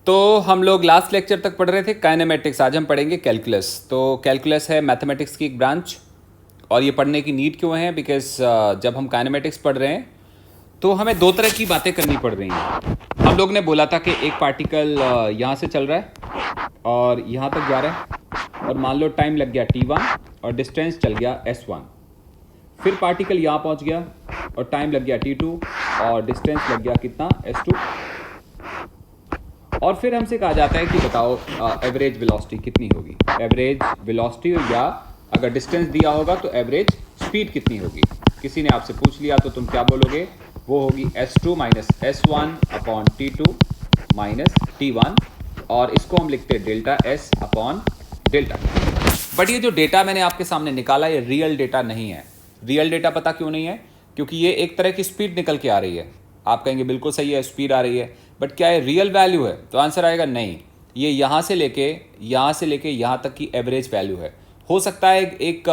तो हम लोग लास्ट लेक्चर तक पढ़ रहे थे काइनेमेटिक्स। आज हम पढ़ेंगे कैलकुलस। तो कैलकुलस है मैथमेटिक्स की एक ब्रांच, और ये पढ़ने की नीड क्यों है? बिकॉज जब हम काइनेमेटिक्स पढ़ रहे हैं तो हमें दो तरह की बातें करनी पड़ रही हैं। हम लोग ने बोला था कि एक पार्टिकल यहाँ से चल रहा है और यहाँ तक जा रहा है, और मान लो टाइम लग गया t1 और डिस्टेंस चल गया s1। फिर पार्टिकल यहाँ पहुँच गया और टाइम लग गया t2 और डिस्टेंस लग गया कितना, s2। और फिर हमसे कहा जाता है कि बताओ एवरेज वेलोसिटी कितनी होगी। एवरेज वेलोसिटी, या अगर डिस्टेंस दिया होगा तो एवरेज स्पीड कितनी होगी। किसी ने आपसे पूछ लिया तो तुम क्या बोलोगे? वो होगी s2 minus s1 upon t2 minus t1, और इसको हम लिखते हैं delta s upon delta. But ये जो डेटा मैंने आपके सामने निकाला ये रियल डेटा नहीं है। रियल डेटा पता क्यों नहीं है? क्योंकि ये एक तरह की स्पीड निकल के आ रही है। आप कहेंगे बिल्कुल सही है, स्पीड आ रही है, बट क्या ये रियल वैल्यू है? तो आंसर आएगा नहीं। ये यहाँ से लेके यहाँ तक की एवरेज वैल्यू है। हो सकता है एक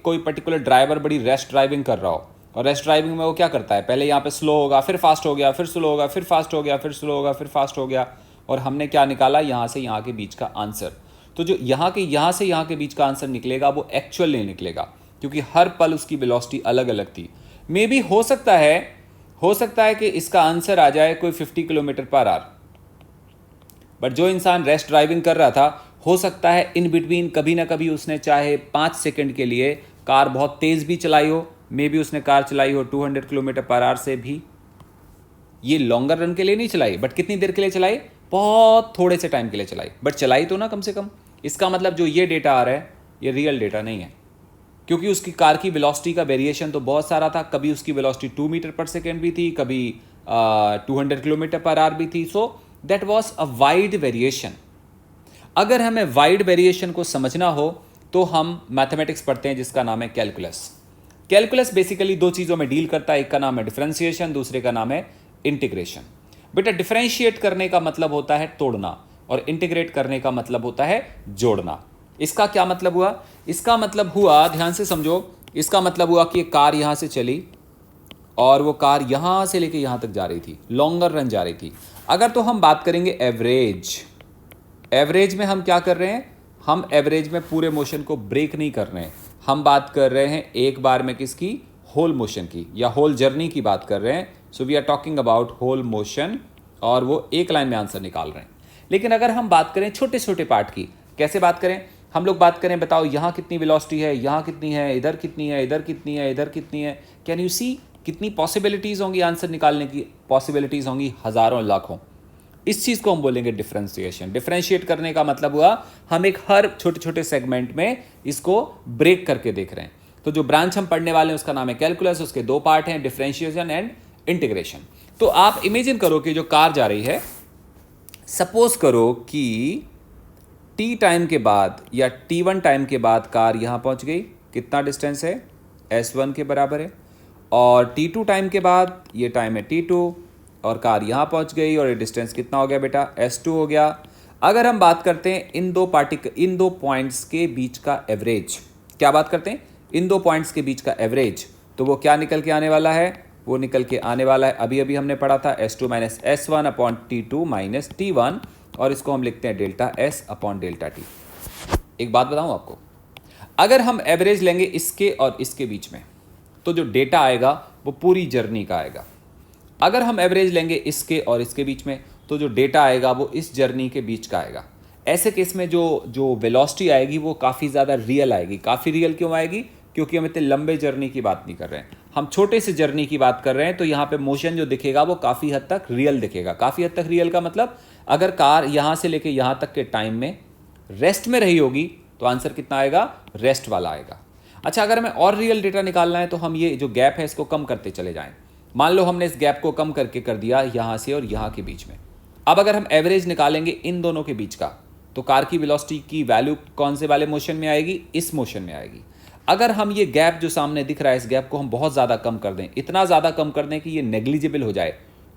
कोई पर्टिकुलर ड्राइवर बड़ी रैश ड्राइविंग कर रहा हो, और रैश ड्राइविंग में वो क्या करता है, पहले यहाँ पे स्लो होगा, फिर फास्ट हो गया, फिर स्लो होगा, फिर फास्ट हो गया, फिर स्लो होगा, फिर फास्ट हो गया, और हमने क्या निकाला? यहाँ से यहाँ के बीच का आंसर। तो जो यहाँ से यहाँ के बीच का आंसर निकलेगा वो एक्चुअल नहीं निकलेगा, क्योंकि हर पल उसकी वेलोसिटी अलग अलग थी। मे बी हो सकता है कि इसका आंसर आ जाए कोई 50 किलोमीटर पर आवर, बट जो इंसान रैश ड्राइविंग कर रहा था, हो सकता है इन बिटवीन कभी ना कभी उसने चाहे 5 सेकंड के लिए कार बहुत तेज भी चलाई हो। मे बी उसने कार चलाई हो 200 किलोमीटर पर आवर से भी। ये लॉन्गर रन के लिए नहीं चलाई, बट कितनी देर के लिए चलाई? बहुत थोड़े से टाइम के लिए चलाई, बट चलाई तो ना कम से कम। इसका मतलब जो ये डेटा आ रहा है ये रियल डेटा नहीं है, क्योंकि उसकी कार की वेलोसिटी का वेरिएशन तो बहुत सारा था। कभी उसकी वेलोसिटी 2 मीटर पर सेकेंड भी थी, कभी 200 किलोमीटर पर आवर भी थी। So that was a wide variation. अगर हमें वाइड वेरिएशन को समझना हो तो हम मैथमेटिक्स पढ़ते हैं जिसका नाम है कैलकुलस। कैलकुलस बेसिकली दो चीज़ों में डील करता है, एक का नाम है डिफरेंशिएशन, दूसरे का नाम है इंटीग्रेशन। बेटा डिफरेंशिएट करने का मतलब होता है तोड़ना, और इंटीग्रेट करने का मतलब होता है जोड़ना। इसका क्या मतलब हुआ? इसका मतलब हुआ, ध्यान से समझो, इसका मतलब हुआ कि एक कार यहां से चली और वो कार यहां से लेके यहां तक जा रही थी, लॉन्गर रन जा रही थी। अगर तो हम बात करेंगे एवरेज में हम क्या कर रहे हैं? हम एवरेज में पूरे मोशन को ब्रेक नहीं कर रहे हैं, हम बात कर रहे हैं एक बार में किसकी? होल मोशन की, या होल जर्नी की बात कर रहे हैं। So we are talking about whole motion, और वो एक लाइन में आंसर निकाल रहे हैं। लेकिन अगर हम बात करें छोटे छोटे पार्ट की, कैसे बात करें? हम लोग बात करें, बताओ यहाँ कितनी वेलोसिटी है, यहाँ कितनी है, इधर कितनी है, इधर कितनी है, इधर कितनी है। कैन यू सी कितनी पॉसिबिलिटीज़ होंगी आंसर निकालने की? पॉसिबिलिटीज़ होंगी हज़ारों लाखों। इस चीज़ को हम बोलेंगे डिफरेंशिएशन। डिफरेंशिएट करने का मतलब हुआ हम एक हर छोटे छोटे सेगमेंट में इसको ब्रेक करके देख रहे हैं। तो जो ब्रांच हम पढ़ने वाले हैं उसका नाम है कैलकुलस। उसके दो पार्ट हैं, डिफरेंशिएशन एंड इंटीग्रेशन। तो आप इमेजिन करो कि जो कार जा रही है, सपोज करो कि t टाइम के बाद या t1 टाइम के बाद कार यहाँ पहुँच गई। कितना डिस्टेंस है? s1 के बराबर है। और t2 टाइम के बाद, ये टाइम है t2, और कार यहाँ पहुँच गई, और ये डिस्टेंस कितना हो गया बेटा? s2 हो गया। अगर हम बात करते हैं इन दो पॉइंट्स के बीच का एवरेज, क्या बात करते हैं? इन दो पॉइंट्स के बीच का एवरेज, तो वो क्या निकल के आने वाला है? वो निकल के आने वाला है, अभी अभी हमने पढ़ा था, s2 minus s1 upon t2 minus t1, और इसको हम लिखते हैं delta s upon delta t। एक बात बताऊं आपको, अगर हम एवरेज लेंगे इसके और इसके बीच में, तो जो डेटा आएगा वो पूरी जर्नी का आएगा। अगर हम एवरेज लेंगे इसके और इसके बीच में, तो जो डेटा आएगा वो इस जर्नी के बीच का आएगा। ऐसे केस में जो वेलोसिटी आएगी वो काफ़ी ज़्यादा रियल आएगी। काफ़ी रियल क्यों आएगी? क्योंकि हम इतने लंबे जर्नी की बात नहीं कर रहे हैं, हम छोटे से जर्नी की बात कर रहे हैं। तो यहाँ पे मोशन जो दिखेगा वो काफ़ी हद तक रियल दिखेगा। काफ़ी हद तक रियल का मतलब, अगर कार यहाँ से लेके यहाँ तक के टाइम में रेस्ट में रही होगी तो आंसर कितना आएगा? रेस्ट वाला आएगा। अच्छा, अगर हमें और रियल डेटा निकालना है तो हम ये जो गैप है इसको कम करते चले जाएं। मान लो हमने इस गैप को कम करके कर दिया यहाँ से और यहाँ के बीच में। अब अगर हम एवरेज निकालेंगे इन दोनों के बीच का, तो कार की वेलोसिटी की वैल्यू कौन से वाले मोशन में आएगी? इस मोशन में आएगी। अगर हम ये गैप जो सामने दिख रहा है, इस गैप को हम बहुत ज़्यादा कम कर दें, इतना ज़्यादा कम कर दें कि ये नेग्लिजिबल हो जाए,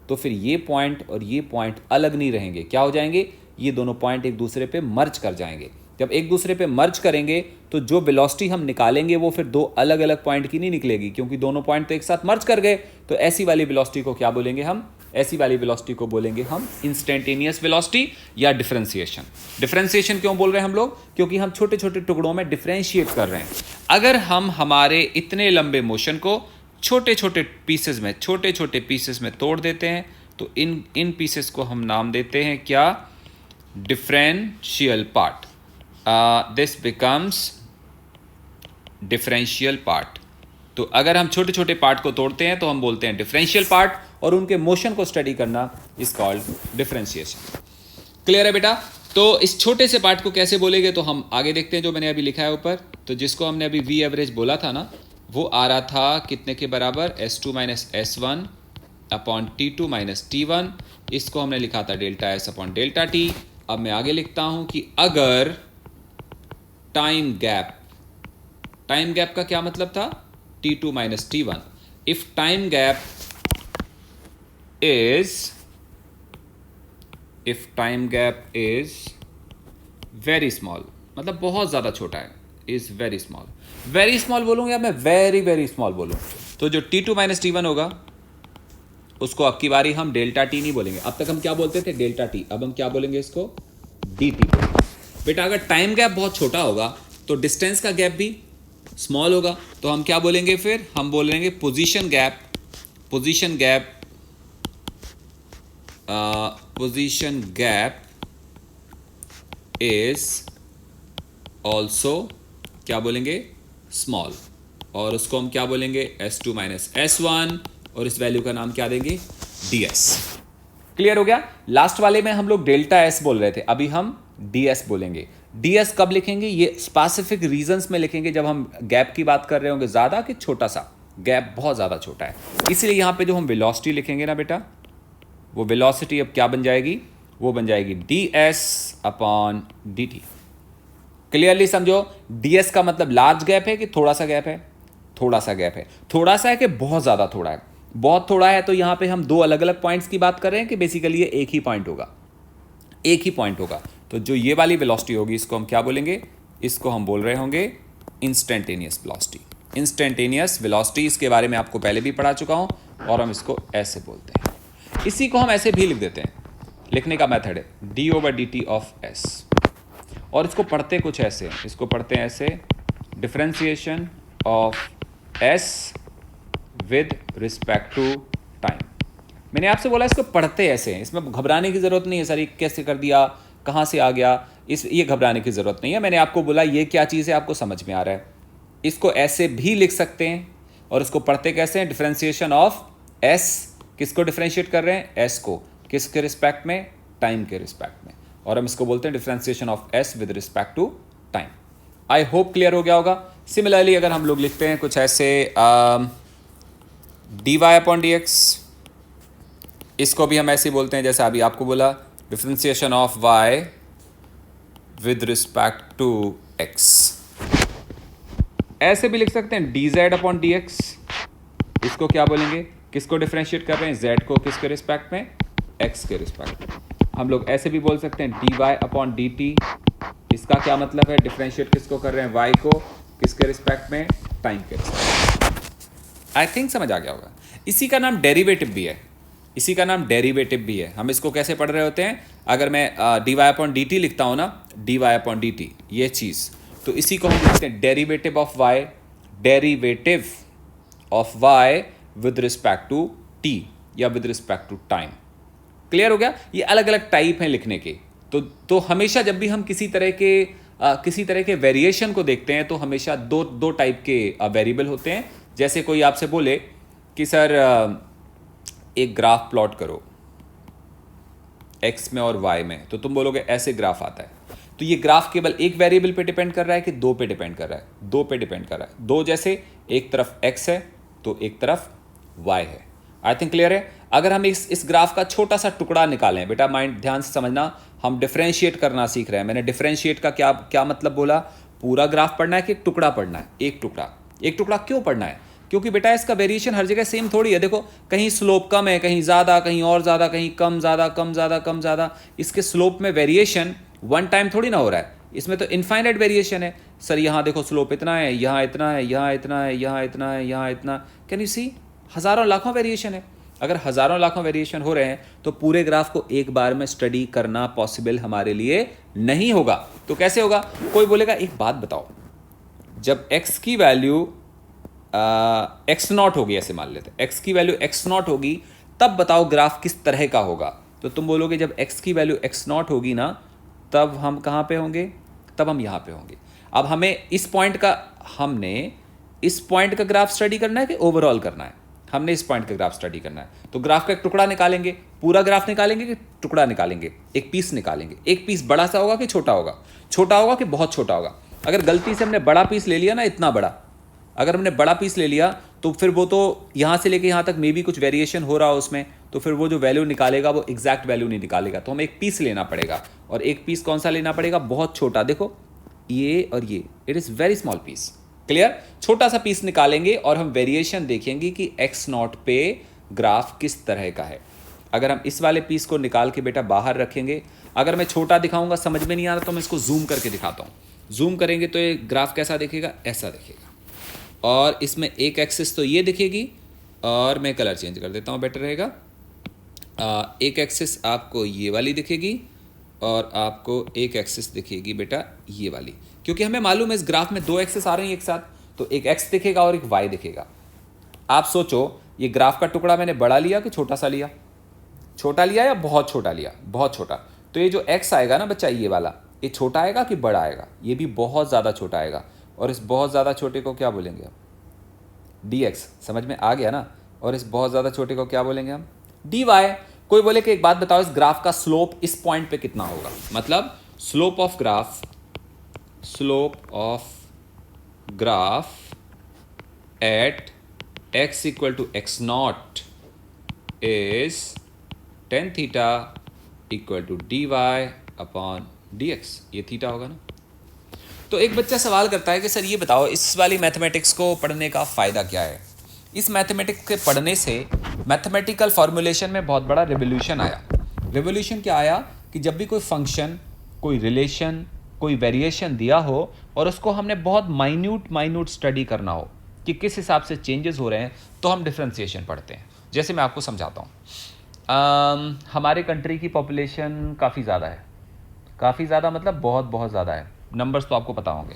तो फिर ये पॉइंट और ये पॉइंट अलग नहीं रहेंगे। क्या हो जाएंगे? ये दोनों पॉइंट एक दूसरे पे मर्ज कर जाएंगे। जब एक दूसरे पे मर्ज करेंगे तो जो वेलोसिटी हम निकालेंगे वो फिर दो अलग अलग पॉइंट की नहीं निकलेगी, क्योंकि दोनों पॉइंट तो एक साथ मर्ज कर गए। तो ऐसी वाली वेलोसिटी को क्या बोलेंगे हम? ऐसी वाली वेलोसिटी को बोलेंगे हम इंस्टेंटेनियस वेलोसिटी या डिफरेंशिएशन। डिफरेंशिएशन क्यों बोल रहे हैं हम लोग? क्योंकि हम छोटे छोटे टुकड़ों में डिफरेंशिएट कर रहे हैं। अगर हम हमारे इतने लंबे मोशन को छोटे छोटे पीसेस में तोड़ देते हैं तो इन पीसेस को हम नाम देते हैं क्या? Differential part. This becomes differential part. तो अगर हम छोटे छोटे पार्ट को तोड़ते हैं तो हम बोलते हैं डिफरेंशियल पार्ट, और उनके मोशन को स्टडी करना इज कॉल्ड डिफरेंशिएशन। क्लियर है बेटा? तो इस छोटे से पार्ट को कैसे बोलेंगे तो हम आगे देखते हैं, जो मैंने अभी लिखा है ऊपर। तो जिसको हमने अभी वी एवरेज बोला था ना, वो आ रहा था कितने के बराबर? S2 minus S1 upon T2 minus T1। इसको हमने लिखा था delta S upon delta T। अब मैं आगे लिखता हूं कि अगर टाइम गैप का क्या मतलब था? T2 minus T1। If time gap is very small, मतलब बहुत ज्यादा छोटा है, इज वेरी स्मॉल बोलूँ या मैं वेरी वेरी स्मॉल बोलूँ, तो जो T2 माइनस T1 होगा उसको अब की बारी हम डेल्टा टी नहीं बोलेंगे। अब तक हम क्या बोलते थे? Delta T. अब हम क्या बोलेंगे? इसको डी टी बोलेंगे। बेटा अगर टाइम गैप बहुत छोटा होगा तो डिस्टेंस का गैप भी स्मॉल होगा, तो हम क्या बोलेंगे फिर? हम बोलेंगे पोजीशन गैप इज ऑल्सो क्या बोलेंगे? स्मॉल। और उसको हम क्या बोलेंगे? S2 माइनस S1, और इस वैल्यू का नाम क्या देंगे? ds। क्लियर हो गया? लास्ट वाले में हम लोग डेल्टा S बोल रहे थे, अभी हम ds बोलेंगे। ds कब लिखेंगे? ये स्पेसिफिक रीजंस में लिखेंगे जब हम गैप की बात कर रहे होंगे, ज्यादा कि छोटा सा गैप, बहुत ज्यादा छोटा है। इसलिए यहां पे जो हम वेलोसिटी लिखेंगे ना बेटा, वो वेलोसिटी अब क्या बन जाएगी? वो बन जाएगी ds अपॉन dt। क्लियरली समझो, ds का मतलब लार्ज गैप है कि थोड़ा सा गैप है? थोड़ा सा गैप है। थोड़ा सा है कि बहुत ज्यादा थोड़ा है? बहुत थोड़ा है। तो यहां पे हम दो अलग अलग पॉइंट्स की बात कर रहे हैं कि बेसिकली ये एक ही पॉइंट होगा। तो जो ये वाली वेलोसिटी होगी इसको हम क्या बोलेंगे? इसको हम बोल रहे होंगे इंस्टेंटेनियस वेलोसिटी। इंस्टेंटेनियस वेलोसिटी, इसके बारे में आपको पहले भी पढ़ा चुका हूं, और हम इसको ऐसे बोलते हैं। इसी को हम ऐसे भी लिख देते हैं। लिखने का मेथड है d/dt ऑफ s, और इसको पढ़ते कुछ ऐसे, इसको पढ़ते हैं ऐसे, differentiation of s with respect to time. मैंने आपसे बोला इसको पढ़ते ऐसे हैं, इसमें घबराने की जरूरत नहीं है। सर ये कैसे कर दिया, कहाँ से आ गया, ये घबराने की जरूरत नहीं है। मैंने आपको बोला ये क्या चीज़ है, आपको समझ में आ रहा है। इसको ऐसे भी लिख सकते हैं, और इसको पढ़ते कैसे हैं? डिफरेंशिएशन ऑफ s, किसको डिफरेंशिएट कर रहे हैं? s को, किसके रिस्पेक्ट में? टाइम के रिस्पेक्ट में। और हम इसको बोलते हैं differentiation of s with respect to time. I hope clear हो गया होगा। सिमिलरली अगर हम लोग लिखते हैं कुछ ऐसे dy/dx, इसको भी हम ऐसे बोलते हैं जैसे अभी आपको बोला, differentiation of y with respect to x। ऐसे भी लिख सकते हैं dz/dx। इसको क्या बोलेंगे? किसको डिफरेंशिएट कर रहे हैं? z को, किसके रिस्पेक्ट में? x के रिस्पेक्ट में। हम लोग ऐसे भी बोल सकते हैं dy/dt। इसका क्या मतलब है? डिफरेंशिएट किसको कर रहे हैं? y को, किसके रिस्पेक्ट में? टाइम के रिस्पेक्ट में। आई थिंक समझ आ गया होगा। इसी का नाम डेरिवेटिव भी है। हम इसको कैसे पढ़ रहे होते हैं? अगर मैं dy/dt लिखता हूं ना, dy/dt ये चीज़, तो इसी को हम लिखते हैं derivative of y with respect to t या with respect to time. Clear हो गया? ये अलग अलग टाइप हैं लिखने के। तो हमेशा जब भी हम किसी तरह के वेरिएशन को देखते हैं तो हमेशा दो टाइप के वेरिएबल होते हैं। जैसे कोई आपसे बोले कि सर एक ग्राफ प्लॉट करो x में और y में, तो तुम बोलोगे ऐसे ग्राफ आता है। तो ये ग्राफ केवल एक वेरिएबल पे डिपेंड कर रहा है कि दो पे डिपेंड कर रहा है? दो पे डिपेंड कर रहा है। दो जैसे एक तरफ x है तो एक तरफ y है। आई थिंक क्लियर है? अगर हम इस ग्राफ का छोटा सा टुकड़ा निकालें, बेटा माइंड ध्यान से समझना, हम डिफरेंशिएट करना सीख रहे हैं। मैंने डिफरेंशिएट का क्या मतलब बोला? पूरा ग्राफ पढ़ना है कि एक टुकड़ा पढ़ना है? एक टुकड़ा क्यों पढ़ना है? क्योंकि बेटा इसका वेरिएशन हर जगह सेम थोड़ी है। देखो, कहीं स्लोप कम है, कहीं ज़्यादा, कहीं और ज़्यादा, कहीं कम ज़्यादा, कम ज़्यादा, कम ज़्यादा। इसके स्लोप में वेरिएशन वन टाइम थोड़ी ना हो रहा है, इसमें तो इनफाइनाइट वेरिएशन है। सर यहाँ देखो स्लोप इतना है, यहाँ इतना है, यहाँ इतना है, यहाँ इतना है, यहाँ इतना। कैन यू सी? हज़ारों लाखों वेरिएशन है। अगर हज़ारों लाखों वेरिएशन हो रहे हैं तो पूरे ग्राफ को एक बार में स्टडी करना पॉसिबल हमारे लिए नहीं होगा। तो कैसे होगा? कोई बोलेगा एक बात बताओ, जब x की वैल्यू x नॉट होगी, ऐसे मान लेते हैं x की वैल्यू x नॉट होगी, तब बताओ ग्राफ किस तरह का होगा। तो तुम बोलोगे जब x की वैल्यू x नॉट होगी ना, तब हम कहाँ पे होंगे? तब हम यहाँ पे होंगे। अब हमें इस पॉइंट का ग्राफ स्टडी करना है कि ओवरऑल करना है? हमने इस पॉइंट का ग्राफ स्टडी करना है। तो ग्राफ का एक टुकड़ा निकालेंगे, पूरा ग्राफ निकालेंगे कि टुकड़ा निकालेंगे? एक पीस निकालेंगे। एक पीस बड़ा सा होगा कि छोटा होगा? छोटा होगा कि बहुत छोटा होगा? अगर गलती से हमने बड़ा पीस ले लिया ना, इतना बड़ा, अगर हमने बड़ा पीस ले लिया तो फिर वो तो यहाँ से लेके यहाँ तक मे बी कुछ वेरिएशन हो रहा हो उसमें, तो फिर वो जो वैल्यू निकालेगा वो एग्जैक्ट वैल्यू नहीं निकालेगा। तो हमें एक पीस लेना पड़ेगा, और एक पीस कौन सा लेना पड़ेगा? बहुत छोटा। देखो ये और ये, it is very small piece. Clear? छोटा सा पीस निकालेंगे और हम वेरिएशन देखेंगे कि एक्स नॉट पे ग्राफ किस तरह का है। अगर हम इस वाले पीस को निकाल के बेटा बाहर रखेंगे, अगर मैं छोटा दिखाऊंगा समझ में नहीं आ रहा तो मैं इसको जूम करके दिखाता हूँ। जूम करेंगे तो ये ग्राफ कैसा दिखेगा? ऐसा दिखेगा। और इसमें एक एक्सिस तो ये दिखेगी, और मैं कलर चेंज कर देता हूँ, बेटर रहेगा। एक एक्सिस आपको ये वाली दिखेगी, और आपको एक एक्सिस दिखेगी बेटा ये वाली, क्योंकि हमें मालूम है इस ग्राफ में दो एक्सिस आ रही हैं एक साथ, तो एक एक्स दिखेगा और एक वाई दिखेगा। आप सोचो ये ग्राफ का टुकड़ा मैंने बड़ा लिया कि छोटा सा लिया? छोटा लिया या बहुत छोटा लिया? बहुत छोटा। तो ये जो एक्स आएगा ना बच्चा, ये वाला, ये छोटा आएगा कि बड़ा आएगा? ये भी बहुत ज़्यादा छोटा आएगा। और इस बहुत ज़्यादा छोटे को क्या बोलेंगे हम? D x. समझ में आ गया ना? और इस बहुत ज़्यादा छोटे को क्या बोलेंगे हम? D Y. कोई बोले कि एक बात बताओ, इस ग्राफ का स्लोप इस पॉइंट पे कितना होगा? मतलब slope of graph at x equal to X naught is tan theta equal to D Y upon D X. ये थीटा होगा ना? तो एक बच्चा सवाल करता है कि सर ये बताओ, इस वाली मैथमेटिक्स को पढ़ने का फ़ायदा क्या है? इस मैथमेटिक्स के पढ़ने से मैथमेटिकल फॉर्मूलेशन में बहुत बड़ा रिवोल्यूशन आया। रिवोल्यूशन क्या आया? कि जब भी कोई फंक्शन, कोई रिलेशन, कोई वेरिएशन दिया हो और उसको हमने बहुत माइन्यूट स्टडी करना हो कि किस हिसाब से चेंजेस हो रहे हैं, तो हम डिफ्रेंसिएशन पढ़ते हैं। जैसे मैं आपको समझाता हूँ, हमारे कंट्री की पॉपुलेशन काफ़ी ज़्यादा है। काफ़ी ज़्यादा मतलब बहुत ज़्यादा है। नंबर्स तो आपको पता होंगे।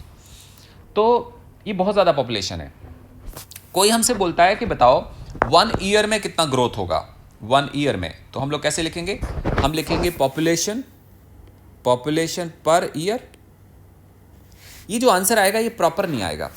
तो ये बहुत ज़्यादा पॉपुलेशन है। कोई हमसे बोलता है कि बताओ 1 ईयर में कितना ग्रोथ होगा? 1 ईयर में तो हम लोग कैसे लिखेंगे? हम लिखेंगे पॉपुलेशन पर ईयर। ये जो आंसर आएगा ये प्रॉपर नहीं आएगा।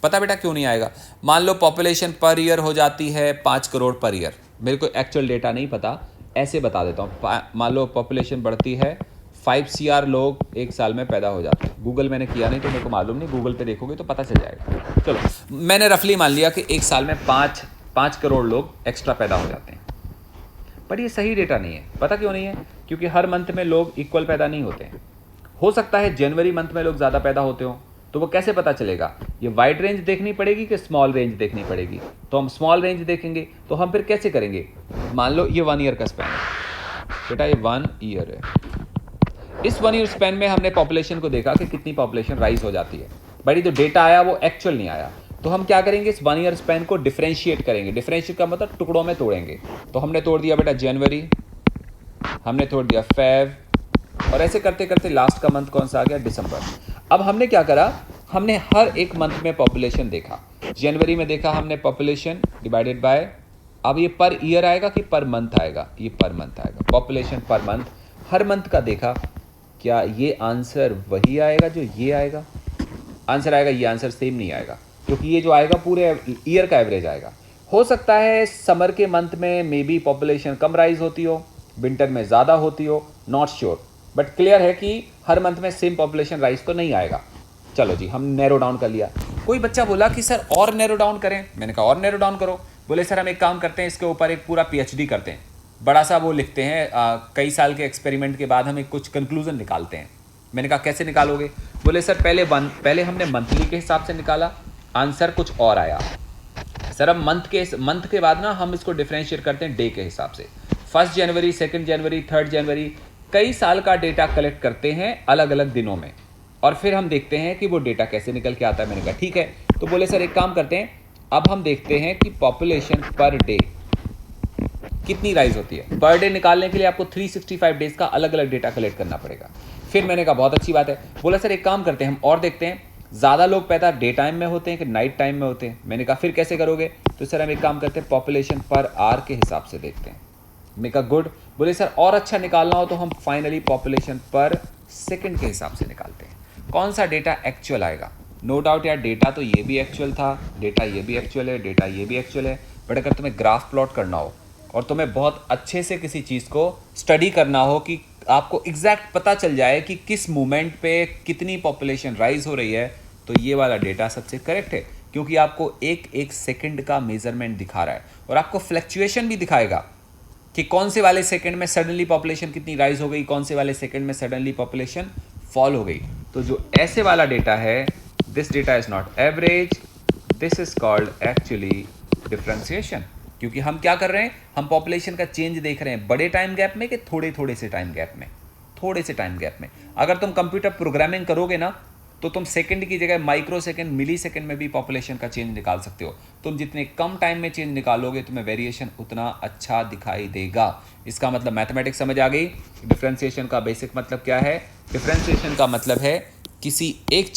पता बेटा क्यों नहीं आएगा? मान लो पॉपुलेशन पर ईयर हो जाती है 5 करोड़ पर ईयर। मेरे को एक्चुअल डेटा नहीं पता, ऐसे बता देता हूँ। मान लो पॉपुलेशन बढ़ती है, 5 CR लोग एक साल में पैदा हो जाते हैं। गूगल मैंने किया नहीं तो मेरे को मालूम नहीं, गूगल पे देखोगे तो पता चल जाएगा। चलो मैंने रफली मान लिया कि एक साल में 5 करोड़ लोग एक्स्ट्रा पैदा हो जाते हैं। पर ये सही डेटा नहीं है। पता क्यों नहीं है? क्योंकि हर मंथ में लोग इक्वल पैदा नहीं होते हैं। हो सकता है जनवरी मंथ में लोग ज़्यादा पैदा होते हो, तो वो कैसे पता चलेगा? ये वाइड रेंज देखनी पड़ेगी कि स्मॉल रेंज देखनी पड़ेगी? तो हम स्मॉल रेंज देखेंगे। तो हम फिर कैसे करेंगे? मान लो ये 1 ईयर का स्पैन है बेटा, ये 1 ईयर है। इस 1 ईयर स्पैन में हमने पॉपुलेशन को देखा कि कितनी पॉपुलेशन राइज हो जाती है। बट ये जो डेटा आया वो एक्चुअल नहीं आया। तो हम क्या करेंगे? इस 1 ईयर स्पैन को डिफरेंशिएट करेंगे। डिफरेंशिएट का मतलब टुकड़ों में तोड़ेंगे। तो हमने तोड़ दिया बेटा जनवरी, हमने तोड़ दिया फेब, और ऐसे करते करते लास्ट का मंथ कौन सा आ गया? दिसंबर। अब हमने क्या करा? हमने हर एक मंथ में पॉपुलेशन देखा। जनवरी में देखा हमने पॉपुलेशन डिवाइडेड बाय, अब ये पर ईयर आएगा कि पर मंथ आएगा? ये पर मंथ आएगा। पॉपुलेशन पर मंथ, हर मंथ का देखा। क्या ये आंसर वही आएगा जो ये आएगा? आंसर आएगा ये, आंसर सेम नहीं आएगा, क्योंकि ये जो आएगा पूरे ईयर का एवरेज आएगा। हो सकता है समर के मंथ में may be population come rise होती हो, विंटर में ज़्यादा होती हो, नॉट श्योर। बट क्लियर है कि हर मंथ में सेम पॉपुलेशन राइज तो नहीं आएगा। चलो जी, हम नैरो डाउन कर लिया। कोई बच्चा बोला कि सर और नैरो डाउन करें। मैंने कहा और नैरो डाउन करो। बोले सर हम एक काम करते हैं, इसके ऊपर एक पूरा PhD करते हैं, बड़ा सा वो लिखते हैं, कई साल के एक्सपेरिमेंट के बाद हम एक कुछ कंक्लूजन निकालते हैं। मैंने कहा कैसे निकालोगे? बोले सर पहले हमने मंथली के हिसाब से निकाला, आंसर कुछ और आया। सर अब मंथ के बाद ना हम इसको डिफरेंशिएट करते हैं डे के हिसाब से। 1 जनवरी, 2 जनवरी, 3 जनवरी, कई साल का डेटा कलेक्ट करते हैं अलग अलग दिनों में, और फिर हम देखते हैं कि वो डेटा कैसे निकल के आता है। मैंने कहा ठीक है। तो बोले सर एक काम करते हैं, अब हम देखते हैं कि पॉपुलेशन पर डे कितनी राइज होती है। पर डे निकालने के लिए आपको 365 डेज का अलग अलग डेटा कलेक्ट करना पड़ेगा। फिर मैंने कहा बहुत अच्छी बात है। बोला सर एक काम करते हैं, हम और देखते हैं ज़्यादा लोग पैदा डे टाइम में होते हैं कि नाइट टाइम में होते हैं। मैंने कहा फिर कैसे करोगे? तो सर हम एक काम करते हैं, पॉपुलेशन पर आवर के हिसाब से देखते हैं। मैं कहा गुड। बोले सर और अच्छा निकालना हो तो हम फाइनली पॉपुलेशन पर सेकंड के हिसाब से निकालते हैं। कौन सा डेटा एक्चुअल आएगा? नो डाउट यार, डेटा तो ये भी एक्चुअल था, डेटा ये भी एक्चुअल है, डेटा ये भी एक्चुअल है। बट अगर तुम्हें ग्राफ प्लॉट करना हो और तुम्हें बहुत अच्छे से किसी चीज़ को स्टडी करना हो कि आपको एग्जैक्ट पता चल जाए कि किस मोमेंट पे कितनी पॉपुलेशन राइज हो रही है, तो ये वाला डेटा सबसे करेक्ट है, क्योंकि आपको एक एक सेकंड का मेजरमेंट दिखा रहा है और आपको फ्लक्चुएशन भी दिखाएगा कि कौन से वाले सेकंड में सडनली पॉपुलेशन कितनी राइज हो गई, कौन से वाले सेकंड में सडनली पॉपुलेशन फॉल हो गई। तो जो ऐसे वाला डेटा है, this data is not average, this is called actually differentiation. क्योंकि हम क्या कर रहे हैं, हम पॉपुलेशन का चेंज देख रहे हैं बड़े टाइम गैप में कि थोड़े थोड़े से टाइम गैप में, थोड़े से टाइम गैप में। अगर तुम कंप्यूटर प्रोग्रामिंग करोगे ना तो तुम सेकंड की जगह माइक्रो सेकंड, मिली सेकंड में भी पॉपुलेशन का चेंज निकाल सकते हो। तुम जितने कम टाइम में चेंज निकालोगे तुम्हें वेरिएशन उतना अच्छा दिखाई देगा। इसका मतलब मैथमेटिक्स समझ आ गई। डिफरेंशिएशन का बेसिक मतलब क्या है? डिफरेंशिएशन का मतलब है किसी एक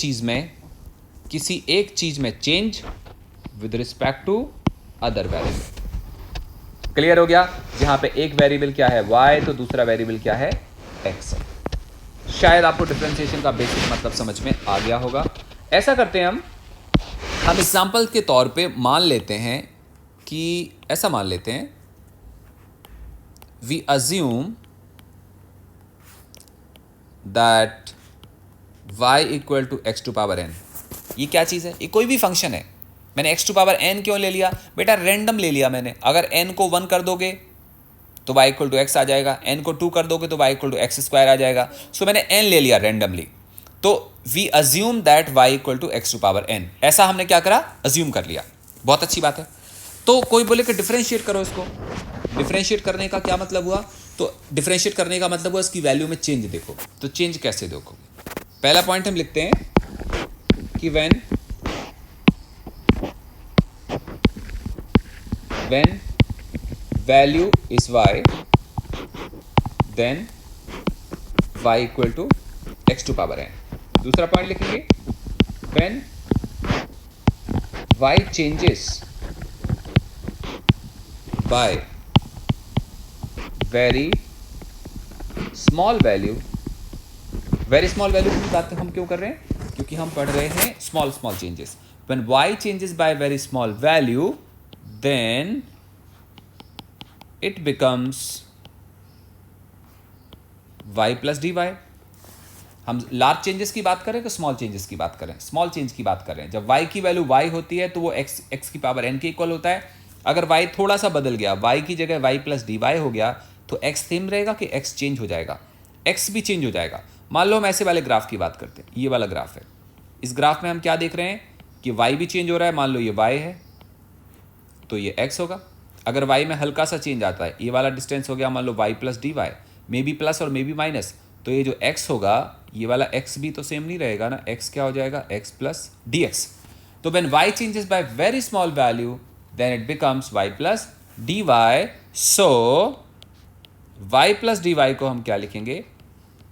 चीज़ में change with respect to other variable. Clear हो गया? जहां पे एक वेरिएबल क्या है y, तो दूसरा वेरिएबल क्या है x। शायद आपको डिफरेंशिएशन का बेसिक मतलब समझ में आ गया होगा। ऐसा करते हैं हम एग्जांपल के तौर पे मान लेते हैं कि ऐसा मान लेते हैं, we assume that y equal to x to power n। ये क्या चीज़ है? ये कोई भी फंक्शन है। मैंने एक्स टू पावर n क्यों ले लिया बेटा? रैंडम ले लिया मैंने। अगर n को 1 कर दोगे तो y इक्वल टू एक्स आ जाएगा, n को 2 कर दोगे तो y equal to x square आ जाएगा। सो मैंने n ले लिया रैंडमली। तो we assume that y equal to x to power n, ऐसा हमने क्या करा? अज्यूम कर लिया। बहुत अच्छी बात है। तो कोई बोले कि डिफरेंशिएट करो इसको। डिफरेंशिएट करने का क्या मतलब हुआ? तो डिफरेंशिएट करने का मतलब हुआ इसकी वैल्यू में चेंज देखो। तो चेंज कैसे देखो? पहला पॉइंट हम लिखते हैं कि when value is y, then y equal to x to power n। दूसरा पॉइंट लिखेंगे when y changes by very small value। Very small value की बात हम क्यों कर रहे हैं? क्योंकि हम पढ़ रहे हैं small small changes. When y changes by very small value, then it becomes y plus dy। हम लार्ज चेंजेस की बात करें कि स्मॉल चेंजेस की बात करें? स्मॉल चेंज की बात कर रहे हैं। जब y की वैल्यू y होती है तो वो x की पावर n के इक्वल होता है। अगर y थोड़ा सा बदल गया, y की जगह y प्लस dy हो गया, तो x सेम रहेगा कि x चेंज हो जाएगा? x भी चेंज हो जाएगा। मान लो हम ऐसे वाले ग्राफ की बात करते हैं, ये वाला ग्राफ है। इस ग्राफ में हम क्या देख रहे हैं कि y भी चेंज हो रहा है। मान लो ये y है तो ये x होगा। अगर y में हल्का सा चेंज आता है, ये वाला डिस्टेंस हो गया मान लो y plus D Y, may be plus और मे बी माइनस, तो ये जो x होगा ये वाला x भी तो सेम नहीं रहेगा ना। x क्या हो जाएगा? x plus D x. तो when y changes by very small value then it becomes y plus D y. So y plus D y को हम क्या लिखेंगे?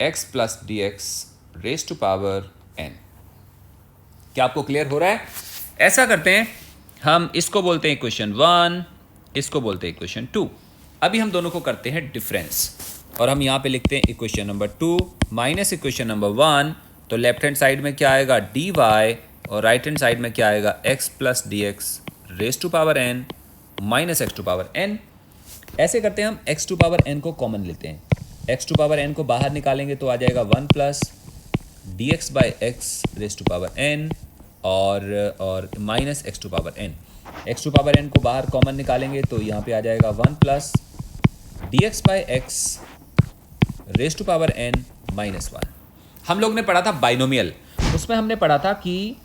x plus D x raise to power n। क्या आपको clear हो रहा है? ऐसा करते हैं, हम इसको बोलते हैं इक्वेशन 1, इसको बोलते हैं इक्वेशन 2। अभी हम दोनों को करते हैं डिफरेंस और हम यहाँ पे लिखते हैं equation number 2 minus equation number 1। तो लेफ्ट हैंड साइड में क्या आएगा? डी वाई, और राइट हैंड साइड में क्या आएगा? x plus D x raise to power n minus X to power n। ऐसे करते हैं हम x टू पावर n को कॉमन लेते हैं। x टू पावर n को बाहर निकालेंगे तो आ जाएगा 1 plus D X by X raise to power n और minus X to power n। X to power n को बाहर कॉमन निकालेंगे तो यहाँ पे आ जाएगा 1 plus D X by X raise to power n minus 1। हम लोग ने पढ़ा था बाइनोमियल, उसमें हमने पढ़ा था कि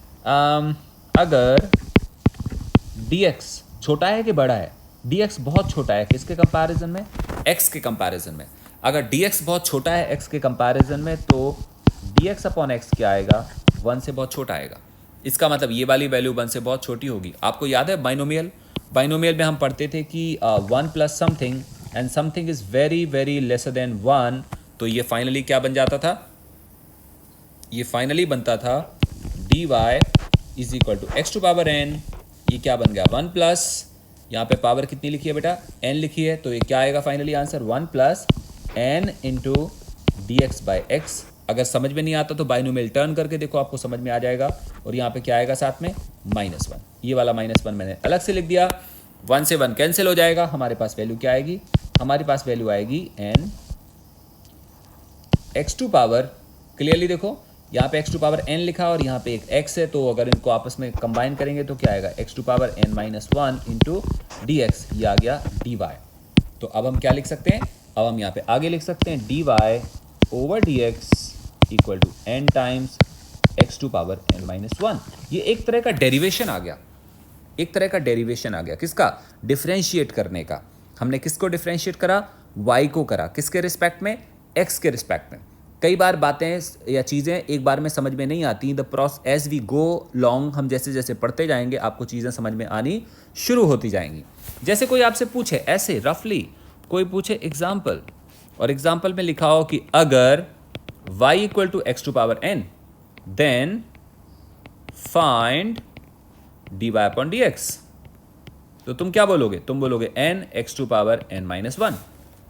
अगर dx छोटा है कि बड़ा है? dx बहुत छोटा है किसके कंपैरिजन में? x के कंपैरिजन में। अगर dx बहुत छोटा है x के कंपैरिजन में तो dx अपॉन x क्या आएगा? 1 से बहुत छोटा आएगा। इसका मतलब ये वाली वैल्यू 1 से बहुत छोटी होगी। आपको याद है बाइनोमियल? बाइनोमियल में हम पढ़ते थे कि 1 plus something and something is very very lesser than 1, तो ये फाइनली क्या बन जाता था? ये फाइनली बनता था dy is equal to x to power n, ये क्या बन गया 1 प्लस, यहाँ पे पावर कितनी लिखी है बेटा? n लिखी है, तो ये क्या आएगा finally answer? 1 plus n into D X by x. अगर समझ में नहीं आता तो बाइनोमियल टर्न करके देखो, आपको समझ में आ जाएगा। और यहाँ पे क्या आएगा साथ में? -1। ये वाला -1 मैंने अलग से लिख दिया। 1 से 1 कैंसिल हो जाएगा, हमारे पास वैल्यू क्या आएगी? हमारे पास वैल्यू आएगी n X to power, clearly देखो यहाँ पे एक्स टू पावर n लिखा और यहाँ पे एक x है, तो अगर इनको आपस में कंबाइन करेंगे तो क्या आएगा? X to power n-1 into D X, ये आ गया dy। तो अब हम क्या लिख सकते हैं? अब हम यहाँ पे आगे लिख सकते हैं dy over D X equal to n times X to power n-1। ये एक तरह का डेरिवेशन आ गया, एक तरह का डेरिवेशन आ गया। किसका? डिफरेंशिएट करने का। हमने किसको डिफरेंशिएट करा? y को करा। किसके रिस्पेक्ट में? x के रिस्पेक्ट में। कई बार बातें या चीज़ें एक बार में समझ में नहीं आती। The process as we go long, हम जैसे जैसे पढ़ते जाएंगे आपको चीज़ें समझ में आनी शुरू होती जाएंगी। जैसे कोई आपसे पूछे ऐसे रफली, कोई पूछे एग्जाम्पल, और एग्जाम्पल में लिखा हो कि अगर y equal to x to power n then find dy upon dx, तो तुम क्या बोलोगे? तुम बोलोगे n X to power n-1।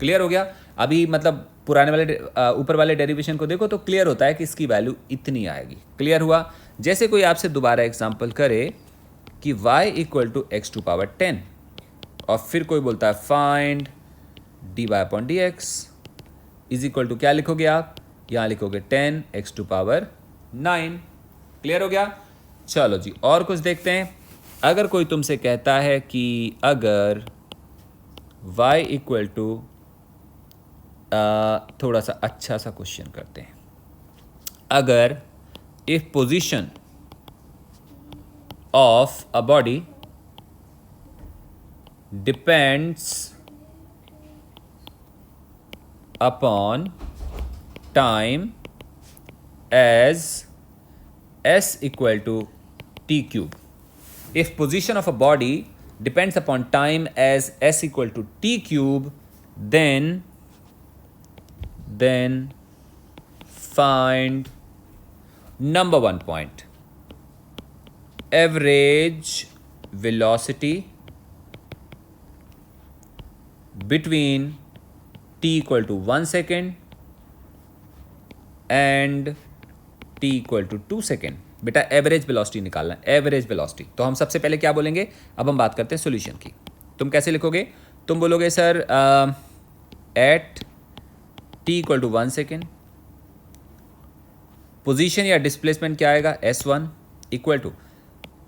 Clear हो गया? अभी मतलब पुराने वाले ऊपर वाले डेरिवेशन को देखो तो क्लियर होता है कि इसकी वैल्यू इतनी आएगी। क्लियर हुआ? जैसे कोई आपसे दोबारा एग्जांपल करे कि y equal to x to power 10 और फिर कोई बोलता है find dy upon dx is equal to, क्या लिखोगे आप? यहाँ लिखोगे 10 एक्स टू पावर 9। क्लियर हो गया? चलो जी, और कुछ देखते हैं। अगर कोई तुमसे कहता है कि अगर y इक्वल टू, थोड़ा सा अच्छा सा क्वेश्चन करते हैं। अगर if position of a body depends upon time as s equal to t cube, if position of a body depends upon time as s equal to t cube, then find number 1 point, average velocity between t equal to 1 second and t equal to 2 second। बेटा average velocity निकालना है, average velocity. तो हम सबसे पहले क्या बोलेंगे? अब हम बात करते हैं सॉल्यूशन की। तुम कैसे लिखोगे? तुम बोलोगे sir at t equal to 1 second, position या डिस्प्लेसमेंट क्या आएगा? s1 इक्वल टू,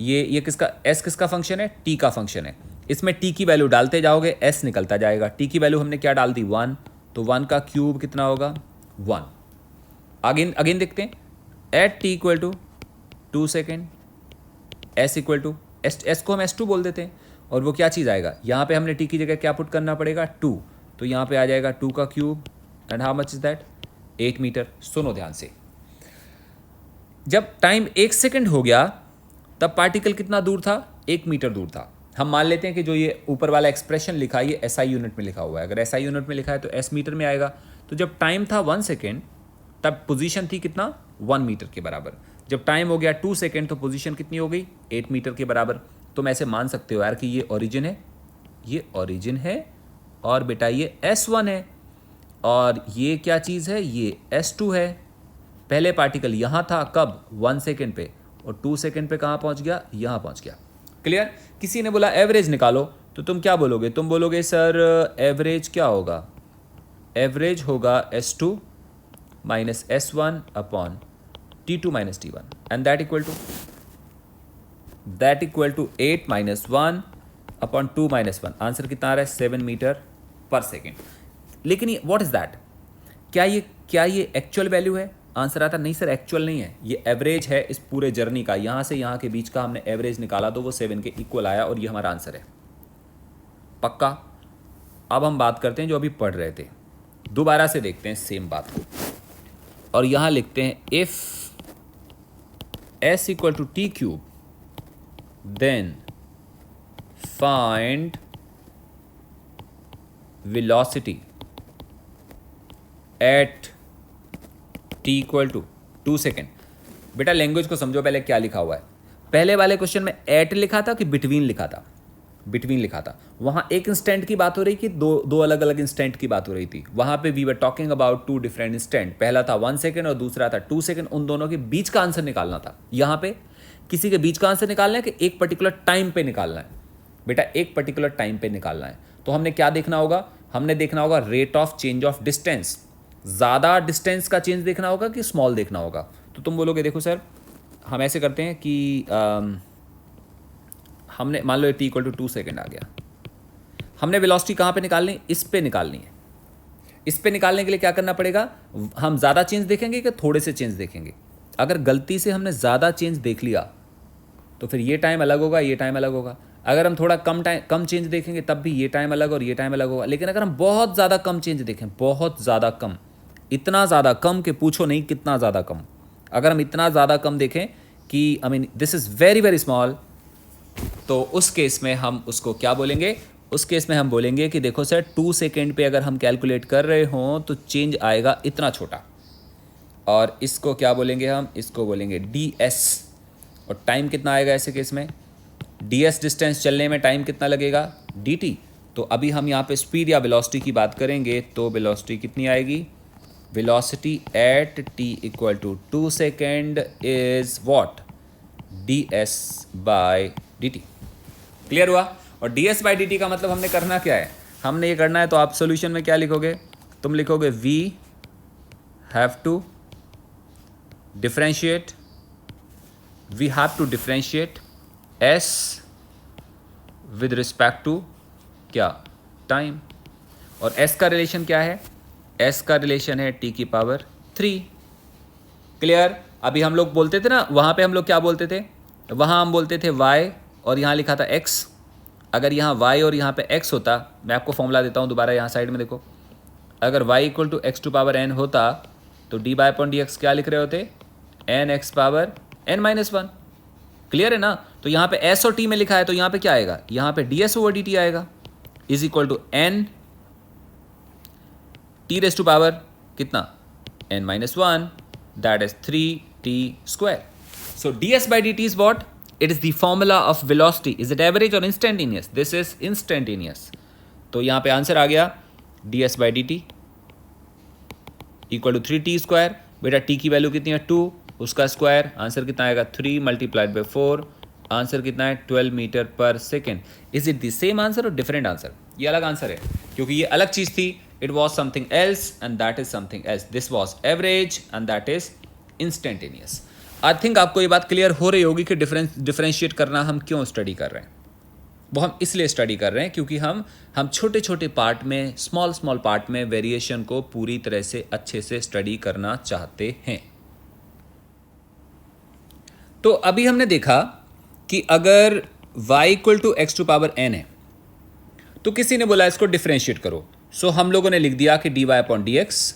ये किसका? s किसका फंक्शन है? t का फंक्शन है। इसमें t की वैल्यू डालते जाओगे, s निकलता जाएगा। t की वैल्यू हमने क्या डाल दी? 1, तो 1 का क्यूब कितना होगा? 1। अगेन देखते हैं, at t equal to 2 second, s equal to, s को हम s2 बोल देते हैं, और वो क्या चीज़ आएगा? यहाँ पे हमने t की जगह क्या पुट करना पड़ेगा? 2, तो यहाँ पे आ जाएगा 2 का cube, and how much is that? 8 metre. सुनो ध्यान से, जब टाइम 1 सेकेंड हो गया तब पार्टिकल कितना दूर था? 1 मीटर दूर था। हम मान लेते हैं कि जो ये ऊपर वाला एक्सप्रेशन लिखा है ये SI यूनिट में लिखा हुआ है। अगर SI यूनिट में लिखा है तो S मीटर में आएगा। तो जब टाइम था 1 सेकेंड तब पोजीशन थी कितना? 1 मीटर के बराबर। जब टाइम हो गया 2 सेकेंड तो पोजीशन कितनी हो गई? 8 मीटर के बराबर। तुम ऐसे मान सकते हो यार कि ये ओरिजिन है, ये ओरिजिन है, और बेटा ये S1 है, और ये क्या चीज़ है? ये S2 है। पहले पार्टिकल यहाँ था, कब? 1 सेकेंड पे, और 2 सेकेंड पे कहाँ पहुँच गया? यहाँ पहुँच गया। क्लियर? किसी ने बोला एवरेज निकालो, तो तुम क्या बोलोगे? तुम बोलोगे सर एवरेज क्या होगा? एवरेज होगा S2 minus S1 upon T2 minus T1, and that equal to 8 minus 1 upon 2 minus 1। Answer कितना आ रहा है? 7 मीटर पर सेकेंड। लेकिन ये व्हाट इज दैट? क्या ये एक्चुअल वैल्यू है? आंसर आता नहीं सर, एक्चुअल नहीं है, ये एवरेज है इस पूरे जर्नी का। यहाँ से यहाँ के बीच का हमने एवरेज निकाला तो वो 7 के इक्वल आया, और ये हमारा आंसर है। पक्का? अब हम बात करते हैं जो अभी पढ़ रहे थे, दोबारा से देखते हैं सेम बात को, और यहाँ लिखते हैं if s equal to T cube then find velocity at T equal to 2 second. बेटा लैंग्वेज को समझो पहले क्या लिखा हुआ है। पहले वाले क्वेश्चन में एट लिखा था कि बिटवीन लिखा था? बिटवीन लिखा था। वहाँ एक इंस्टेंट की बात हो रही थी, दो अलग अलग इंस्टेंट की बात हो रही थी। वहाँ पे we were talking about 2 different instant. पहला था 1 सेकेंड और दूसरा था 2 सेकेंड। उन दोनों के बीच का आंसर निकालना था। यहाँ पे किसी के बीच का आंसर निकालना है कि एक पर्टिकुलर टाइम पे निकालना है? बेटा एक पर्टिकुलर टाइम पे निकालना है। तो हमने क्या देखना होगा? हमने देखना होगा rate of change of distance. ज़्यादा डिस्टेंस का चेंज देखना होगा कि स्मॉल देखना होगा? तो तुम बोलोगे देखो सर हम ऐसे करते हैं कि हमने मान लो टी इक्वल टू 2 सेकेंड आ गया। हमने वेलोसिटी कहाँ पे निकालनी है? इस पे निकालनी है। इस पे निकालने के लिए क्या करना पड़ेगा? हम ज़्यादा चेंज देखेंगे कि थोड़े से चेंज देखेंगे? अगर गलती से हमने ज़्यादा चेंज देख लिया तो फिर ये टाइम अलग होगा, ये टाइम अलग होगा। अगर हम थोड़ा कम चेंज देखेंगे तब भी ये टाइम अलग और ये टाइम अलग होगा। लेकिन अगर हम बहुत ज़्यादा कम चेंज देखें, बहुत ज़्यादा कम, इतना ज़्यादा कम कि पूछो नहीं कितना ज़्यादा कम, अगर हम इतना ज़्यादा कम देखें कि I mean this is very very small, तो उस केस में हम उसको क्या बोलेंगे? उस केस में हम बोलेंगे कि देखो सर 2 सेकेंड पे अगर हम कैलकुलेट कर रहे हों तो चेंज आएगा इतना छोटा। और इसको क्या बोलेंगे हम? इसको बोलेंगे ds। और टाइम कितना आएगा ऐसे केस में? ds डिस्टेंस चलने में टाइम कितना लगेगा? dt। तो अभी हम यहाँ पे स्पीड या वेलोसिटी की बात करेंगे तो वेलोसिटी कितनी आएगी? Velocity at t equal to 2 second is what? ds by dt। Clear हुआ? और ds बाई dt का मतलब हमने करना क्या है? हमने ये करना है तो आप सोल्यूशन में क्या लिखोगे? तुम लिखोगे v have to differentiate, we have to differentiate s with respect to क्या? टाइम। और s का रिलेशन क्या है? s का रिलेशन है t की पावर 3। क्लियर? अभी हम लोग बोलते थे ना, वहाँ पे हम लोग क्या बोलते थे? वहाँ हम बोलते थे y और यहाँ लिखा था x। अगर यहाँ y और यहाँ पे x होता, मैं आपको फॉर्मूला देता हूँ दोबारा, यहाँ साइड में देखो। अगर y equal to x to power n होता तो D by upon D X क्या लिख रहे होते? N X power n minus 1। Clear है ना? तो यहाँ पे s और t में लिखा है तो यहाँ पे क्या आएगा? यहाँ पे ds ओवर dt आएगा is equal to n t raise to power कितना? n minus 1, that is 3t square. So ds by dt is what? It is the formula of velocity. Is it average or instantaneous? This is instantaneous. तो यहाँ पे answer आ गया ds by dt equal to 3t square. बेटा t की value कितनी है? 2, उसका square, answer कितना आएगा? 3 मल्टीप्लाइड बाई 4, आंसर कितना है? 12 मीटर पर second. Is it the same answer और डिफरेंट आंसर? ये अलग आंसर है क्योंकि ये अलग चीज़ थी। It was something else and that is something else. This was average and that is instantaneous. I think आपको ये बात क्लियर हो रही होगी कि डिफरेंशिएट करना हम क्यों स्टडी कर रहे हैं। वो हम इसलिए स्टडी कर रहे हैं क्योंकि हम छोटे छोटे पार्ट में, स्मॉल पार्ट में वेरिएशन को पूरी तरह से अच्छे से स्टडी करना चाहते हैं। तो अभी हमने देखा कि अगर y equal to x to power n है तो किसी ने बोला इसको डिफरेंशिएट करो। सो हम लोगों ने लिख दिया कि dy upon D X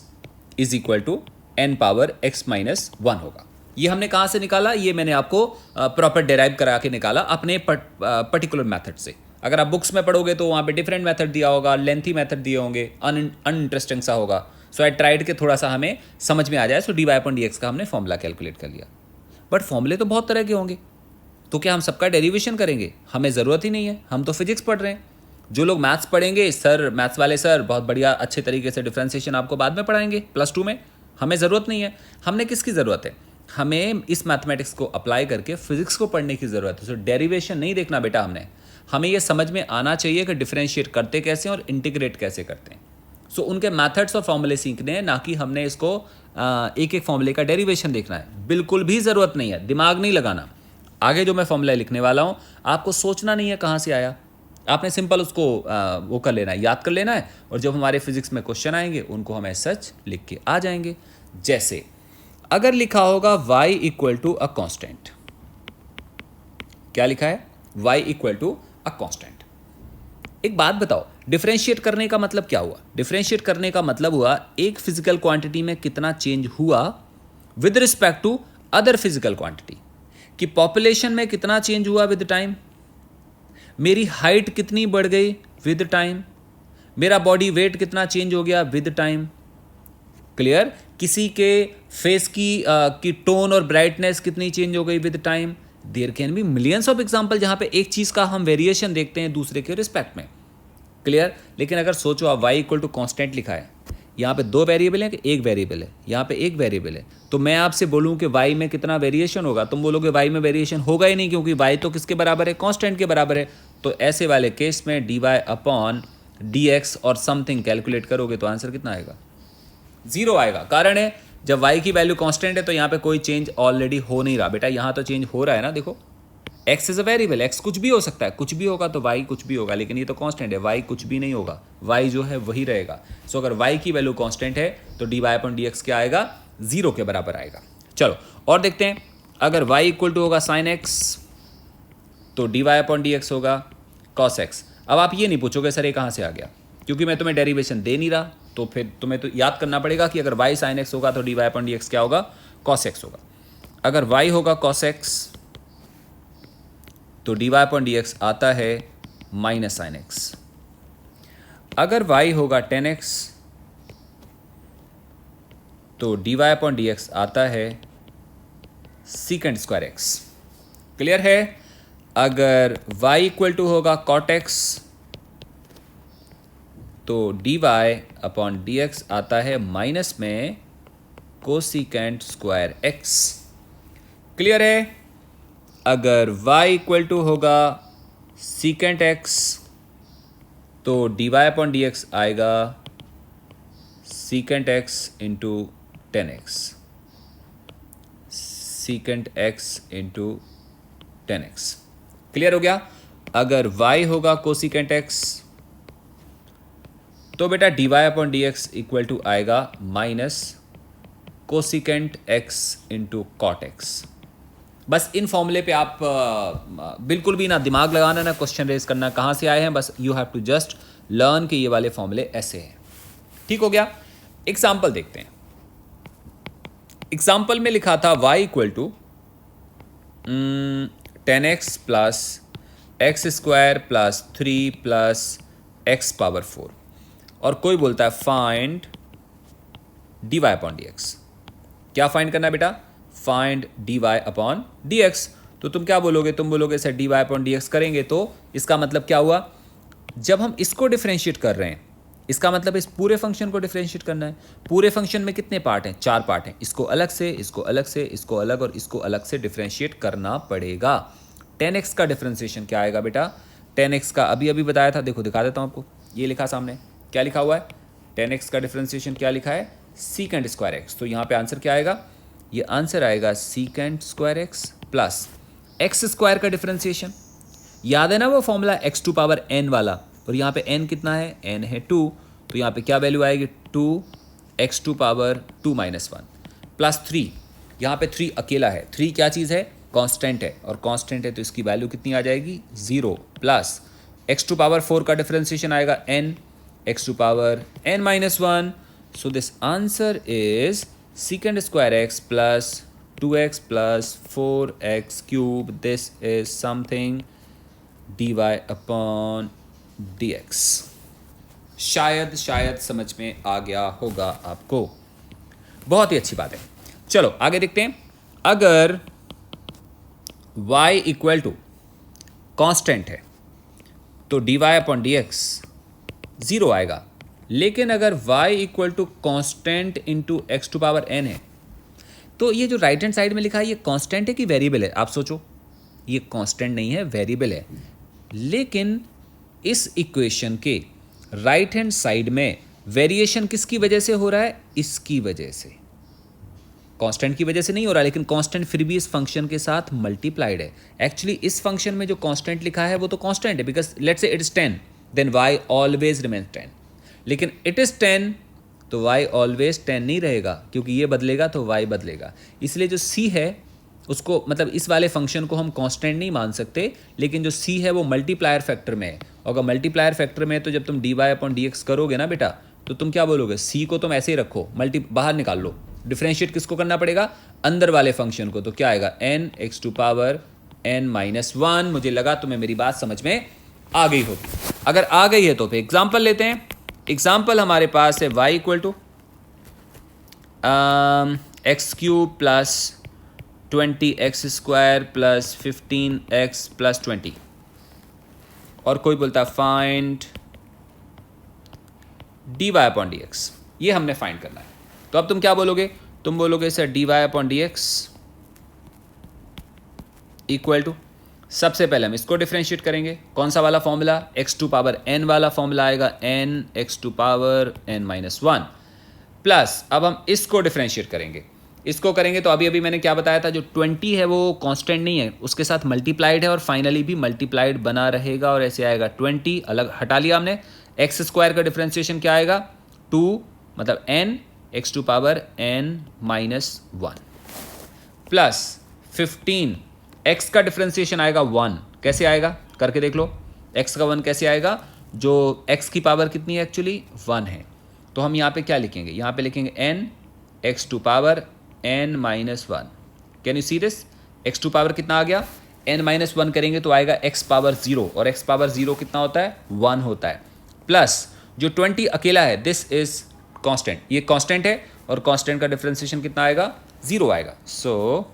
is equal to n power x minus 1 होगा। ये हमने कहाँ से निकाला? ये मैंने आपको प्रॉपर डेराइव करा के निकाला अपने पर्टिकुलर मेथड से। अगर आप बुक्स में पढ़ोगे तो वहाँ पे डिफरेंट मेथड दिया होगा, लेंथी मेथड दिए होंगे, अनइंटरेस्टिंग सा होगा। सो आई ट्राइड के थोड़ा सा हमें समझ में आ जाए। सो dy अपॉन डी एक्स का हमने फॉर्मूला कैलकुलेट कर लिया। बट फॉर्मूले तो बहुत तरह के होंगे, तो क्या हम सबका डेरिवेशन करेंगे? हमें ज़रूरत ही नहीं है, हम तो फिजिक्स पढ़ रहे हैं। जो लोग मैथ्स पढ़ेंगे, सर मैथ्स वाले सर बहुत बढ़िया अच्छे तरीके से डिफ्रेंसिएशन आपको बाद में पढ़ाएंगे +2 में। हमें ज़रूरत नहीं है। हमने किसकी ज़रूरत है? हमें इस मैथमेटिक्स को अप्लाई करके फिजिक्स को पढ़ने की ज़रूरत है। सो डेरिवेशन नहीं देखना बेटा हमने, हमें ये समझ में आना चाहिए कि डिफ्रेंशिएट करते कैसे हैं और इंटीग्रेट कैसे करते हैं। सो उनके मैथड्स और फॉर्मूले सीखने हैं, ना कि हमने इसको एक एक फॉर्मूले का डेरिवेशन देखना है। बिल्कुल भी ज़रूरत नहीं है, दिमाग नहीं लगाना। आगे जो मैं फॉर्मूला लिखने वाला हूँ आपको सोचना नहीं है कहाँ से आया, आपने सिंपल उसको वो कर लेना है, याद कर लेना है। और जब हमारे फिजिक्स में क्वेश्चन आएंगे उनको हम सच लिख के आ जाएंगे। जैसे अगर लिखा होगा y equal to a constant, क्या लिखा है? y equal to a constant. एक बात बताओ, डिफरेंशिएट करने का मतलब क्या हुआ? डिफरेंशिएट करने का मतलब हुआ एक फिजिकल क्वांटिटी में कितना चेंज हुआ with respect to other physical quantity. कि पॉपुलेशन में कितना चेंज हुआ विद टाइम, मेरी हाइट कितनी बढ़ गई विद टाइम, मेरा बॉडी वेट कितना चेंज हो गया विद टाइम। क्लियर? किसी के फेस की टोन और ब्राइटनेस कितनी चेंज हो गई with time. There can be millions of example जहां पे एक चीज का हम वेरिएशन देखते हैं दूसरे के रिस्पेक्ट में। क्लियर? लेकिन अगर सोचो आप y इक्वल टू कॉन्स्टेंट लिखा है, यहाँ पे 2 वेरिएबल है कि एक वेरिएबल है, यहाँ पे एक वेरिएबल है, तो मैं आपसे बोलूँ कि y में कितना वेरिएशन होगा, तुम बोलोगे y में वेरिएशन होगा ही नहीं, क्योंकि y तो किसके बराबर है, कांस्टेंट के बराबर है। तो ऐसे वाले केस में dy अपॉन dx और समथिंग कैलकुलेट करोगे तो आंसर कितना आएगा, 0 आएगा। कारण है जब y की वैल्यू कांस्टेंट है तो यहाँ पे कोई चेंज ऑलरेडी हो नहीं रहा। बेटा यहाँ तो चेंज हो रहा है ना, देखो x is a variable, x कुछ भी हो सकता है, कुछ भी होगा तो y कुछ भी होगा, लेकिन ये तो कांस्टेंट है, y कुछ भी नहीं होगा, y जो है वही रहेगा। सो अगर y की वैल्यू कांस्टेंट है तो dy अपॉन dx क्या आएगा, 0 के बराबर आएगा। चलो और देखते हैं, अगर y इक्वल टू होगा sin x तो dy अपॉन dx होगा cos x। अब आप ये नहीं पूछोगे सर ये कहाँ से आ गया, क्योंकि मैं तुम्हें डेरिवेशन दे नहीं रहा, तो फिर तुम्हें तो याद करना पड़ेगा कि अगर y sin x होगा तो dy अपॉन dx क्या होगा, cos x होगा। अगर y होगा cos x तो dy अपॉन dx आता है माइनस साइन एक्स। अगर y होगा 10x तो dy अपॉन dx आता है सीकेंट स्क्वायर एक्स। क्लियर है? अगर y इक्वल टू होगा cot x तो dy अपॉन dx आता है माइनस में कोसिकेंट स्क्वायर x। क्लियर है? अगर y इक्वल टू होगा सीकेंट x तो dy अपॉन dx आएगा secant x into 10x, secant x into 10x। Clear हो गया? अगर y होगा कोसिकेंट x तो बेटा dy upon dx equal to आएगा minus cosecant x into cot x। बस इन फॉर्मूले पे आप बिल्कुल भी ना दिमाग लगाना ना क्वेश्चन रेज करना कहाँ से आए हैं, बस you have to just learn कि ये वाले फॉर्मूले ऐसे हैं। ठीक हो गया? एग्जाम्पल देखते हैं। एग्जाम्पल में लिखा था y equal to 10x plus X square plus 3 plus X power 4 और कोई बोलता है फाइंड dy अपॉन dx। क्या फाइंड करना है बेटा? Find dy upon dx। तो तुम क्या बोलोगे? तुम बोलोगे सर dy अपॉन dx करेंगे तो इसका मतलब क्या हुआ, जब हम इसको डिफरेंशिएट कर रहे हैं इसका मतलब इस पूरे फंक्शन को डिफरेंशिएट करना है। पूरे फंक्शन में कितने पार्ट हैं? 4 पार्ट हैं। इसको अलग से, इसको अलग से, इसको अलग और इसको अलग से डिफरेंशिएट करना पड़ेगा। 10x का डिफरेंशिएशन क्या आएगा बेटा? 10x का अभी अभी बताया था, देखो दिखा देता हूँ आपको, ये लिखा सामने, क्या लिखा हुआ है? 10x का डिफरेंशिएशन क्या लिखा है? Secant square X. तो यहाँ पे आंसर क्या आएगा? ये आंसर आएगा secant square X plus X square का डिफरेंशिएशन। याद है ना वो formula x to power n वाला, और यहाँ पे n कितना है? n है 2, तो यहाँ पे क्या वैल्यू आएगी? 2x to power 2 minus 1 plus 3। यहाँ पे 3 अकेला है, 3 क्या चीज़ है? कांस्टेंट है, और कांस्टेंट है तो इसकी वैल्यू कितनी आ जाएगी? 0 प्लस x टू पावर 4 का डिफरेंशिएशन आएगा n, x to power n minus 1। So this answer is secant square x plus 2x plus 4x cube. This is something dy upon dx। शायद समझ में आ गया होगा आपको। बहुत ही अच्छी बात है। चलो आगे देखते हैं। अगर y इक्वल टू कॉन्स्टेंट है तो dy अपॉन dx 0 आएगा, लेकिन अगर y equal to constant into X to power n है तो ये जो राइट हैंड साइड में लिखा है ये कांस्टेंट है कि वेरिएबल है? आप सोचो, ये कांस्टेंट नहीं है, वेरिएबल है। लेकिन इस इक्वेशन के राइट हैंड साइड में वेरिएशन किसकी वजह से हो रहा है? इसकी वजह से, कांस्टेंट की वजह से नहीं हो रहा, लेकिन कांस्टेंट फिर भी इस फंक्शन के साथ मल्टीप्लाइड है। एक्चुअली इस फंक्शन में जो कांस्टेंट लिखा है वो तो कांस्टेंट है, because let's say it is 10, then y always remains 10। लेकिन इट इज़ 10 तो y ऑलवेज 10 नहीं रहेगा, क्योंकि ये बदलेगा तो y बदलेगा। इसलिए जो c है उसको, मतलब इस वाले फंक्शन को हम कांस्टेंट नहीं मान सकते, लेकिन जो c है वो मल्टीप्लायर फैक्टर में है। और अगर मल्टीप्लायर फैक्टर में है तो जब तुम dy अपॉन dx करोगे ना बेटा, तो तुम क्या बोलोगे? c को तुम ऐसे ही रखो, बाहर निकाल लो, डिफरेंशिएट किसको करना पड़ेगा? अंदर वाले फंक्शन को। तो क्या आएगा? n x to power n minus 1। मुझे लगा तुम्हें मेरी बात समझ में आ गई होगी। अगर आ गई है तो फिर एग्जाम्पल लेते हैं। एग्जाम्पल हमारे पास है y equal to X cube plus 20x square plus 15x plus 20, और कोई बोलता है फाइंड dy अपॉन dx। ये हमने फाइंड करना है। तो अब तुम क्या बोलोगे? तुम बोलोगे sir dy upon dx equal to, सबसे पहले हम इसको डिफरेंशिएट करेंगे। कौन सा वाला formula? x to power n वाला फॉर्मूला आएगा, n x to power n minus 1 plus, अब हम इसको डिफरेंशिएट करेंगे। इसको करेंगे तो अभी अभी मैंने क्या बताया था, जो 20 है वो कांस्टेंट नहीं है, उसके साथ मल्टीप्लाइड है और फाइनली भी मल्टीप्लाइड बना रहेगा, और ऐसे आएगा 20 अलग हटा लिया हमने। एक्स स्क्वायर का डिफरेंशिएशन क्या आएगा? 2 मतलब n x to power n minus 1 plus 15 x का डिफरेंशिएशन आएगा 1। कैसे आएगा करके देख लो। x का 1 कैसे आएगा? जो x की पावर कितनी है? एक्चुअली 1 है। तो हम यहाँ पे क्या लिखेंगे? यहाँ पे लिखेंगे n x to power n minus 1। Can you see this? x to power कितना आ गया? n माइनस 1 करेंगे तो आएगा x पावर 0, और x पावर 0 कितना होता है? 1 होता है। प्लस जो 20 अकेला है, दिस इज कांस्टेंट, ये कांस्टेंट है, और कांस्टेंट का डिफरेंशिएशन कितना आएगा? 0 आएगा। So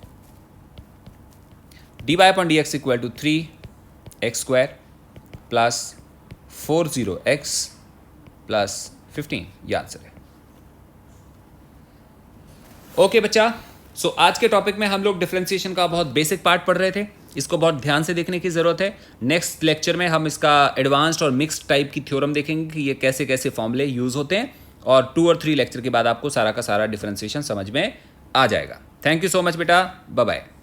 dy upon dx equal to 3x square plus 40x plus 15, ये आंसर है। ओके बच्चा, सो आज के टॉपिक में हम लोग डिफरेंशिएशन का बहुत बेसिक पार्ट पढ़ रहे थे। इसको बहुत ध्यान से देखने की ज़रूरत है। नेक्स्ट लेक्चर में हम इसका एडवांस्ड और मिक्स्ड टाइप की थ्योरम देखेंगे कि ये कैसे कैसे फॉर्मूले यूज़ होते हैं, और 2 और 3 लेक्चर के बाद आपको सारा का सारा डिफरेंशिएशन समझ में आ जाएगा। थैंक यू सो मच बेटा, बाय बाय।